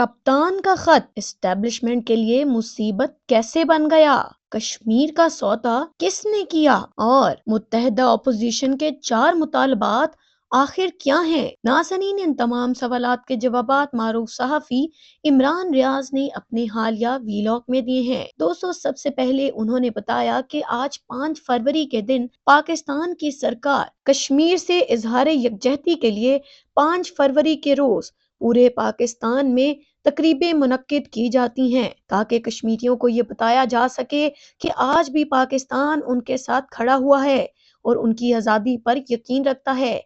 کپتان کا خط اسٹیبلشمنٹ کے لیے مصیبت کیسے بن گیا؟ کشمیر کا سودا کس نے کیا؟ اور متحدہ اپوزیشن کے 4 مطالبات آخر کیا ہیں؟ ناظرین، ان تمام سوالات کے جوابات معروف صحافی عمران ریاض نے اپنے حالیہ ویلاگ میں دیے ہیں۔ دوستو، سب سے پہلے انہوں نے بتایا کہ آج 5 فروری کے دن پاکستان کی سرکار کشمیر سے اظہار یکجہتی کے لیے 5 فروری کے روز پورے پاکستان میں تقریبیں منعقد کی جاتی ہیں تاکہ کشمیریوں کو یہ بتایا جا سکے کہ آج بھی پاکستان ان کے ساتھ کھڑا ہوا ہے اور ان کی آزادی پر یقین رکھتا ہے۔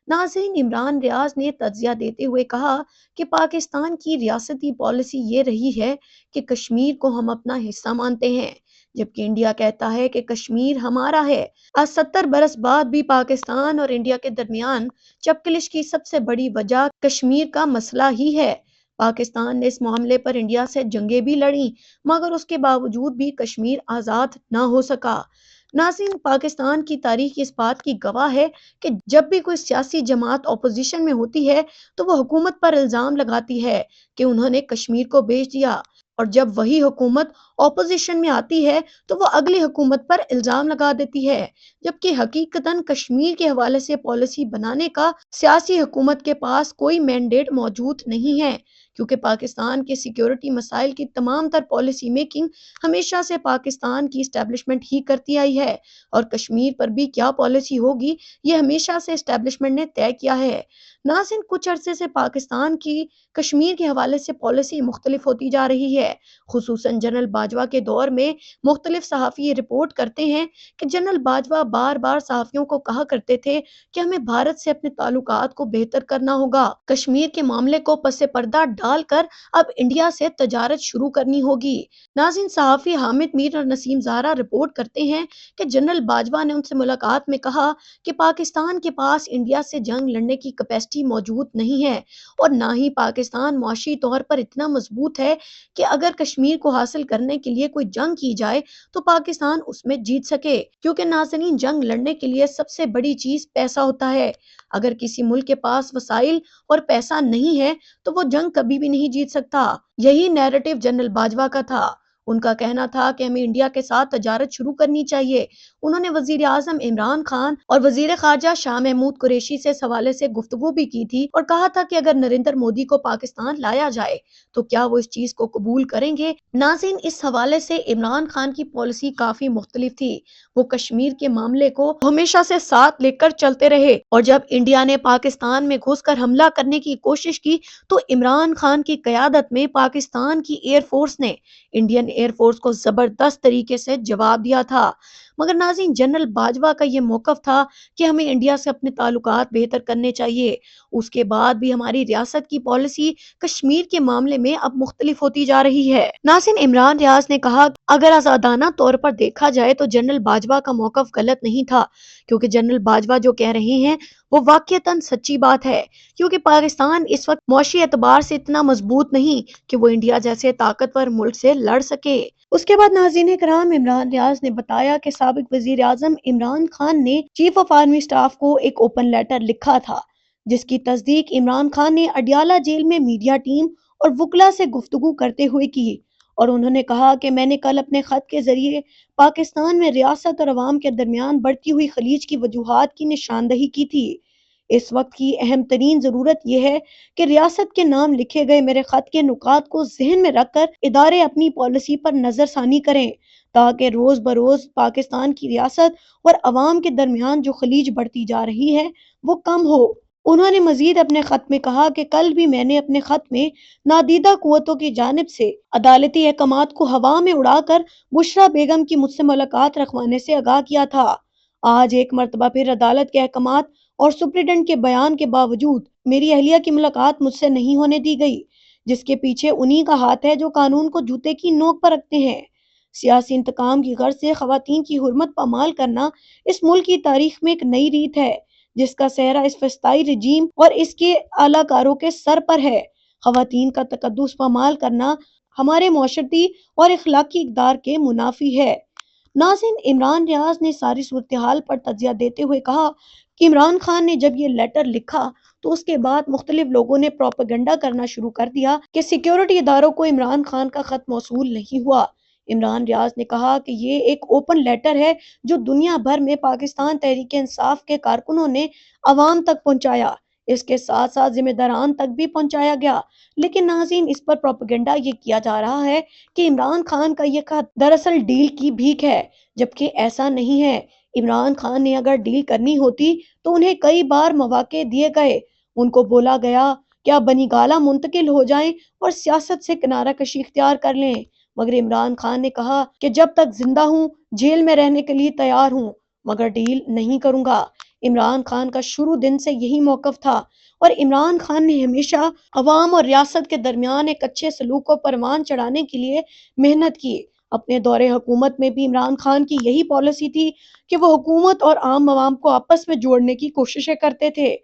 ناظرین، عمران ریاض نے تجزیہ دیتے ہوئے کہا کہ پاکستان کی ریاستی پالیسی یہ رہی ہے کہ کشمیر کو ہم اپنا حصہ مانتے ہیں، جبکہ انڈیا کہتا ہے کہ کشمیر ہمارا ہے۔ آج 70 برس بعد بھی پاکستان اور انڈیا کے درمیان چپکلش کی سب سے بڑی وجہ کشمیر کا مسئلہ ہی ہے۔ پاکستان نے اس معاملے پر انڈیا سے جنگیں بھی لڑیں، مگر اس کے باوجود بھی کشمیر آزاد نہ ہو سکا۔ ناظرین، پاکستان کی تاریخ اس بات کی گواہ ہے کہ جب بھی کوئی سیاسی جماعت اپوزیشن میں ہوتی ہے تو وہ حکومت پر الزام لگاتی ہے کہ انہوں نے کشمیر کو بیچ دیا، اور جب وہی حکومت اپوزیشن میں آتی ہے تو وہ اگلی حکومت پر الزام لگا دیتی ہے، جبکہ حقیقتاً کشمیر کے حوالے سے پالیسی بنانے کا سیاسی حکومت کے پاس کوئی مینڈیٹ موجود نہیں ہے، کیونکہ پاکستان کے سیکیورٹی مسائل کی تمام تر پالیسی میکنگ ہمیشہ سے پاکستان کی اسٹیبلشمنٹ ہی کرتی آئی ہے، اور کشمیر پر بھی کیا پالیسی ہوگی یہ ہمیشہ سے اسٹیبلشمنٹ نے طے کیا ہے۔ ناظرین، کچھ عرصے سے پاکستان کی کشمیر کے حوالے سے پالیسی مختلف ہوتی جا رہی ہے، خصوصاً جنرل باجوہ کے دور میں مختلف صحافی یہ رپورٹ کرتے ہیں کہ جنرل باجوہ بار بار صحافیوں کو کہا کرتے تھے کہ ہمیں بھارت سے اپنے تعلقات کو بہتر کرنا ہوگا، کشمیر کے معاملے کو پس پردہ ڈال کر اب انڈیا سے تجارت شروع کرنی ہوگی۔ ناظرین، صحافی حامد میر اور نسیم زہرا رپورٹ کرتے ہیں کہ جنرل باجوہ نے ان سے ملاقات میں کہا کہ پاکستان کے پاس انڈیا سے جنگ لڑنے کی کیپیسٹی موجود نہیں ہے، اور نہ ہی پاکستان معاشی طور پر اتنا مضبوط ہے کہ اگر کشمیر کو حاصل کرنے کے لیے کوئی جنگ کی جائے تو پاکستان اس میں جیت سکے، کیونکہ ناظرین، جنگ لڑنے کے لیے سب سے بڑی چیز پیسہ ہوتا ہے۔ اگر کسی ملک کے پاس وسائل اور پیسہ نہیں ہے تو وہ جنگ کبھی بھی نہیں جیت سکتا۔ یہی نیریٹو جنرل باجوہ کا تھا۔ ان کا کہنا تھا کہ ہمیں انڈیا کے ساتھ تجارت شروع کرنی چاہیے۔ انہوں نے وزیر اعظم عمران خان اور وزیر خارجہ شاہ محمود قریشی سے اس حوالے سے گفتگو بھی کی تھی اور کہا تھا کہ اگر نریندر مودی کو پاکستان لایا جائے تو کیا وہ اس چیز کو قبول کریں گے۔ ناظرین، اس حوالے سے عمران خان کی پالیسی کافی مختلف تھی۔ وہ کشمیر کے معاملے کو ہمیشہ سے ساتھ لے کر چلتے رہے، اور جب انڈیا نے پاکستان میں گھس کر حملہ کرنے کی کوشش کی تو عمران خان کی قیادت میں پاکستان کی ایئر فورس نے انڈین ایئر فورس کو زبردست طریقے سے جواب دیا تھا۔ مگر ناظرین، جنرل باجوہ کا یہ موقف تھا کہ ہمیں انڈیا سے اپنے تعلقات بہتر کرنے چاہیے۔ اس کے بعد بھی ہماری ریاست کی پالیسی کشمیر کے معاملے میں اب مختلف ہوتی جا رہی ہے۔ ناظرین، عمران ریاض نے کہا اگر آزادانہ طور پر دیکھا جائے تو جنرل باجوہ کا موقف غلط نہیں تھا، کیونکہ جنرل باجوہ جو کہہ رہے ہیں وہ واقعتاً سچی بات ہے، کیونکہ پاکستان اس وقت معاشی اعتبار سے اتنا مضبوط نہیں کہ وہ انڈیا جیسے طاقتور ملک سے لڑ سکے۔ اس کے بعد ناظرین کرام، عمران ریاض نے بتایا کہ سابق وزیر اعظم عمران خان نے چیف آف آرمی سٹاف کو ایک اوپن لیٹر لکھا تھا، جس کی تصدیق عمران خان نے اڈیالہ جیل میں میڈیا ٹیم اور وکلا سے گفتگو کرتے ہوئے کی، اور انہوں نے کہا کہ میں نے کل اپنے خط کے ذریعے پاکستان میں ریاست اور عوام کے درمیان بڑھتی ہوئی خلیج کی وجوہات کی نشاندہی کی تھی۔ اس وقت کی اہم ترین ضرورت یہ ہے کہ ریاست کے نام لکھے گئے میرے خط کے نکات کو ذہن میں رکھ کر ادارے اپنی پالیسی پر نظر ثانی کریں، تاکہ روز بروز پاکستان کی ریاست اور عوام کے درمیان جو خلیج بڑھتی جا رہی ہے وہ کم ہو۔ انہوں نے مزید اپنے خط میں کہا کہ کل بھی میں نے اپنے خط میں نادیدہ قوتوں کی جانب سے عدالتی احکامات کو ہوا میں اڑا کر بشرا بیگم کی مجھ سے ملاقات رکھوانے سے آگاہ کیا تھا۔ آج ایک مرتبہ پھر عدالت کے احکامات اور سپرنٹنڈنٹ کے بیان کے باوجود میری اہلیہ کی ملاقات مجھ سے نہیں ہونے دی گئی، جس کے پیچھے انہی کا ہاتھ ہے جو قانون کو جوتے کی نوک پر رکھتے ہیں۔ سیاسی انتقام کی غرض سے خواتین کی حرمت پامال کرنا اس ملک کی تاریخ میں ایک نئی ریت ہے، جس کا سہرا اس فسطائی رجیم اور اس کے اعلی کاروں کے سر پر ہے۔ خواتین کا تقدس پامال کرنا ہمارے معاشرتی اور اخلاقی اقدار کے منافی ہے۔ ناظرین، عمران ریاض نے ساری صورتحال پر تجزیہ دیتے ہوئے کہا کہ عمران خان نے جب یہ لیٹر لکھا تو اس کے بعد مختلف لوگوں نے پروپیگنڈا کرنا شروع کر دیا کہ سیکیورٹی اداروں کو عمران خان کا خط موصول نہیں ہوا۔ عمران ریاض نے کہا کہ یہ ایک اوپن لیٹر ہے جو دنیا بھر میں پاکستان تحریک انصاف کے کارکنوں نے عوام تک پہنچایا، اس کے ساتھ ساتھ ذمہ داران تک بھی پہنچایا گیا۔ لیکن ناظرین، اس پر پروپیگنڈا یہ کیا جا رہا ہے کہ عمران خان کا یہ خط دراصل ڈیل کی بھیک ہے، جبکہ ایسا نہیں ہے۔ عمران خان نے اگر ڈیل کرنی ہوتی تو انہیں کئی بار مواقع دیے گئے، ان کو بولا گیا کہ آپ بنی گالہ منتقل ہو جائیں اور سیاست سے کنارہ کشی اختیار کر لیں، مگر عمران خان نے کہا کہ جب تک زندہ ہوں جیل میں رہنے کے لیے تیار ہوں، مگر ڈیل نہیں کروں گا۔ عمران خان کا شروع دن سے یہی موقف تھا، اور عمران خان نے ہمیشہ عوام اور ریاست کے درمیان ایک اچھے سلوک کو پروان چڑھانے کے لیے محنت کی۔ اپنے دور حکومت میں بھی عمران خان کی یہی پالیسی تھی کہ وہ حکومت اور عام عوام کو آپس میں جوڑنے کی کوششیں کرتے تھے۔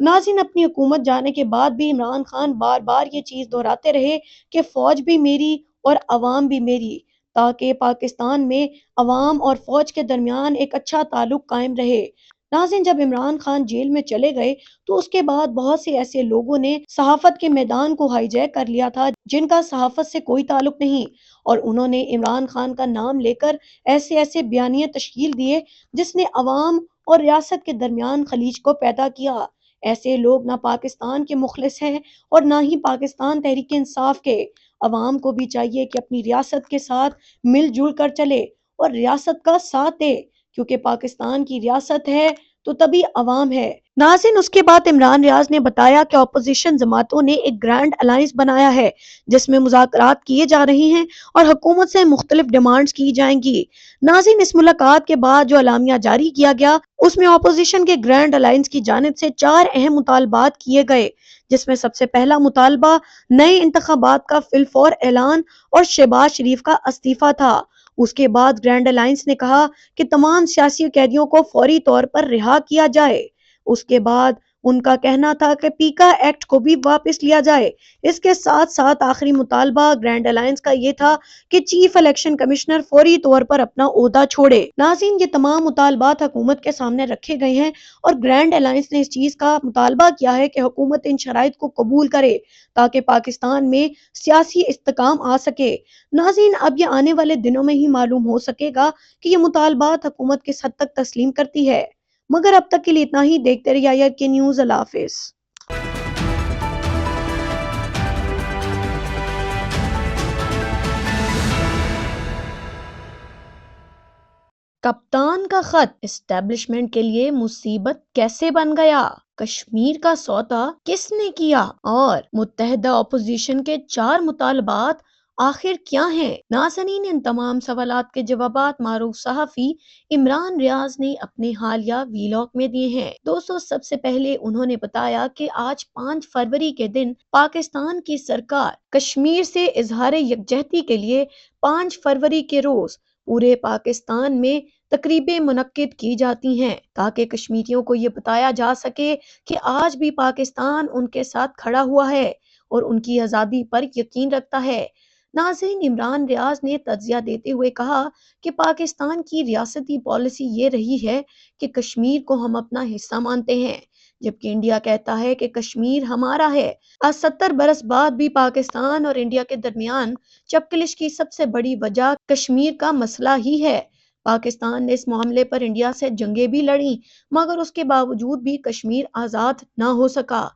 ناظرین، اپنی حکومت جانے کے بعد بھی عمران خان بار بار یہ چیز دہراتے رہے کہ فوج بھی میری اور عوام بھی میری، تاکہ پاکستان میں عوام اور فوج کے درمیان ایک اچھا تعلق قائم رہے۔ ناظرین، جب عمران خان جیل میں چلے گئے تو اس کے بعد بہت سے ایسے لوگوں نے صحافت کے میدان کو ہائی جیک کر لیا تھا جن کا صحافت سے کوئی تعلق نہیں، اور انہوں نے عمران خان کا نام لے کر ایسے بیانیے تشکیل دیے جس نے عوام اور ریاست کے درمیان خلیج کو پیدا کیا۔ ایسے لوگ نہ پاکستان کے مخلص ہیں اور نہ ہی پاکستان تحریک انصاف کے۔ عوام کو بھی چاہیے کہ اپنی ریاست کے ساتھ مل جل کر چلے اور ریاست کا ساتھ دے، کیونکہ پاکستان کی ریاست ہے تو تبھی عوام ہے۔ ناظرین، اس کے بعد عمران ریاض نے بتایا کہ اپوزیشن جماعتوں نے ایک گرینڈ الائنس بنایا ہے جس میں مذاکرات کیے جا رہے ہیں اور حکومت سے مختلف ڈیمانڈز کی جائیں گی۔ ناظرین، اس ملاقات کے بعد جو اعلامیہ جاری کیا گیا اس میں اپوزیشن کے گرینڈ الائنس کی جانب سے 4 اہم مطالبات کیے گئے، جس میں سب سے پہلا مطالبہ نئے انتخابات کا فی الفور اعلان اور شہباز شریف کا استعفیٰ تھا۔ اس کے بعد گرینڈ الائنس نے کہا کہ تمام سیاسی قیدیوں کو فوری طور پر رہا کیا جائے۔ اس کے بعد ان کا کہنا تھا کہ پیکا ایکٹ کو بھی واپس لیا جائے۔ اس کے ساتھ ساتھ آخری مطالبہ گرینڈ الائنس کا یہ تھا کہ چیف الیکشن کمشنر فوری طور پر اپنا عہدہ چھوڑے۔ ناظرین، یہ تمام مطالبات حکومت کے سامنے رکھے گئے ہیں اور گرینڈ الائنس نے اس چیز کا مطالبہ کیا ہے کہ حکومت ان شرائط کو قبول کرے تاکہ پاکستان میں سیاسی استحکام آ سکے۔ ناظرین، اب یہ آنے والے دنوں میں ہی معلوم ہو سکے گا کہ یہ مطالبات حکومت کس حد تک تسلیم کرتی ہے، مگر اب تک کے لیے اتنا ہی۔ دیکھتے رہیے آئی آر کے نیوز۔ اللہ حافظ۔ کپتان کا خط اسٹیبلشمنٹ کے لیے مصیبت کیسے بن گیا؟ کشمیر کا سودا کس نے کیا؟ اور متحدہ اپوزیشن کے 4 مطالبات آخر کیا ہیں؟ ناظرین، ان تمام سوالات کے جوابات معروف صحافی عمران ریاض نے اپنے حالیہ ویلاگ میں دیے ہیں۔ دوستو، سب سے پہلے انہوں نے بتایا کہ آج 5 فروری کے دن پاکستان کی سرکار کشمیر سے اظہار یکجہتی کے لیے 5 فروری کے روز پورے پاکستان میں تقریبیں منعقد کی جاتی ہیں تاکہ کشمیریوں کو یہ بتایا جا سکے کہ آج بھی پاکستان ان کے ساتھ کھڑا ہوا ہے اور ان کی آزادی پر یقین رکھتا ہے۔ ناظرین، عمران ریاض نے تجزیہ دیتے ہوئے کہا کہ پاکستان کی ریاستی پالیسی یہ رہی ہے کہ کشمیر کو ہم اپنا حصہ مانتے ہیں، جبکہ انڈیا کہتا ہے کہ کشمیر ہمارا ہے۔ آج 70 برس بعد بھی پاکستان اور انڈیا کے درمیان چپکلش کی سب سے بڑی وجہ کشمیر کا مسئلہ ہی ہے۔ پاکستان نے اس معاملے پر انڈیا سے جنگیں بھی لڑیں، مگر اس کے باوجود بھی کشمیر آزاد نہ ہو سکا۔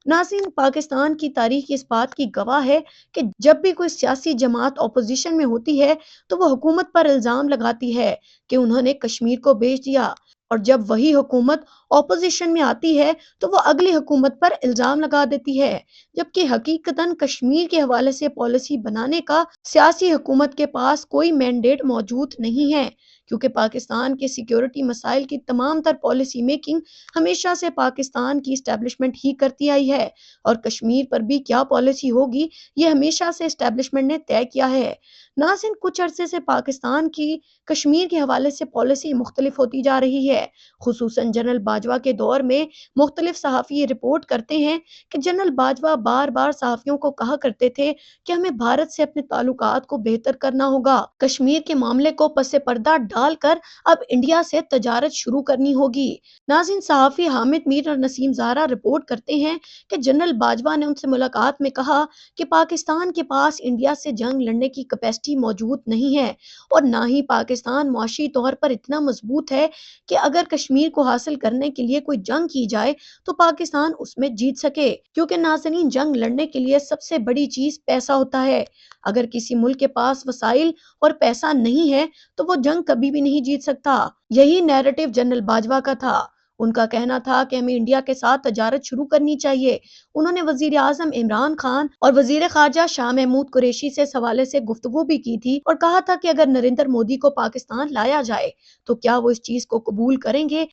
ناظرین، پاکستان کی تاریخ اس بات کی گواہ ہے کہ جب بھی کوئی سیاسی جماعت اپوزیشن میں ہوتی ہے تو وہ حکومت پر الزام لگاتی ہے کہ انہوں نے کشمیر کو بیچ دیا، اور جب وہی حکومت اپوزیشن میں آتی ہے تو وہ اگلی حکومت پر الزام لگا دیتی ہے، جبکہ حقیقتاً کشمیر کے حوالے سے پالیسی بنانے کا سیاسی حکومت کے پاس کوئی مینڈیٹ موجود نہیں ہے، کیونکہ پاکستان کے سیکیورٹی مسائل کی تمام تر پالیسی میکنگ ہمیشہ سے پاکستان کی اسٹیبلشمنٹ ہی کرتی آئی ہے، اور کشمیر پر بھی کیا پالیسی ہوگی یہ ہمیشہ سے اسٹیبلشمنٹ نے طے کیا ہے۔ ناظرین، کچھ عرصے سے پاکستان کی کشمیر کے حوالے سے پالیسی مختلف ہوتی جا رہی ہے، خصوصاً جنرل باجوہ کے دور میں مختلف صحافی یہ رپورٹ کرتے ہیں کہ جنرل باجوہ بار بار صحافیوں کو کہا کرتے تھے کہ ہمیں بھارت سے اپنے تعلقات کو بہتر کرنا ہوگا، کشمیر کے معاملے کو پس پردہ ڈال کر اب انڈیا سے تجارت شروع کرنی ہوگی۔ ناظرین، صحافی حامد میر اور نسیم زہرا رپورٹ کرتے ہیں کہ جنرل باجوہ نے ان سے ملاقات میں کہا کہ پاکستان کے پاس انڈیا سے جنگ لڑنے کی کیپیسٹی موجود نہیں ہے اور نہ ہی پاکستان معاشی طور پر اتنا مضبوط ہے کہ اگر کشمیر کو حاصل کرنے کے لیے کوئی جنگ کی جائے تو پاکستان اس میں جیت سکے، کیونکہ ناظرین، جنگ لڑنے کے لیے سب سے بڑی چیز پیسہ ہوتا ہے۔ اگر کسی ملک کے پاس وسائل اور پیسہ نہیں ہے تو وہ جنگ کبھی بھی نہیں جیت سکتا۔ یہی نیریٹو جنرل باجوہ کا تھا۔ ان کا کہنا تھا کہ ہمیں انڈیا کے ساتھ تجارت شروع کرنی چاہیے۔ انہوں نے وزیر اعظم عمران خان اور وزیر خارجہ شاہ محمود قریشی سے اس حوالے سے گفتگو بھی کی تھی اور کہا تھا کہ اگر نریندر مودی کو پاکستان لایا جائے تو کیا وہ اس چیز کو قبول کریں گے